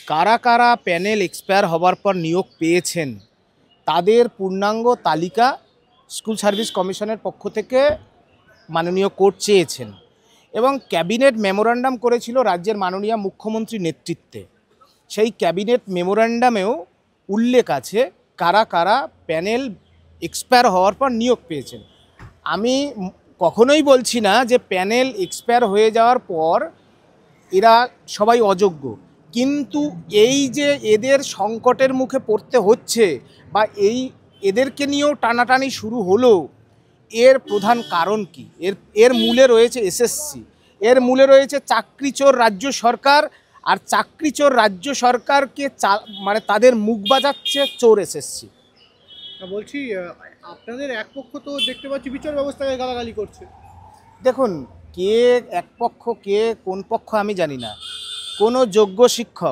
কারা কারা panel expire হওয়ার পর নিয়োগ পেয়েছেন তাদের পূর্ণাঙ্গ তালিকা স্কুল সার্ভিস কমিশনের পক্ষ থেকে মাননীয় কোর্ট চেয়েছেন এবং ক্যাবিনেট মেমোরান্ডাম করেছিল রাজ্যের মাননীয় মুখ্যমন্ত্রীর নেতৃত্বে। সেই ক্যাবিনেট মেমোরান্ডামেও উল্লেখ আছে কারা কারা প্যানেল এক্সপায়ার হওয়ার পর নিয়োগ পেয়েছেন। আমি কখনোই বলছি না যে প্যানেল এক্সপায়ার হয়ে যাওয়ার পর এরা সবাই অযোগ্য, কিন্তু এই যে এদের সংকটের মুখে পড়তে হচ্ছে বা এদেরকে নিয়েও টানাটানি শুরু হলো, এর প্রধান কারণ কি? এর মূলে রয়েছে এসএসসি, এর মূলে রয়েছে চাকরিচোর রাজ্য সরকার, আর চাকরিচোর রাজ্য সরকারকে মানে তাদের মুখ বাজাচ্ছে চোর এসএসসি। বলছি, আপনাদের এক পক্ষ তো দেখতে পাচ্ছি বিচার ব্যবস্থাকে গালাগালি করছে। দেখুন, কে এক পক্ষ কে কোন পক্ষ আমি জানি না। কোনো যোগ্য শিক্ষক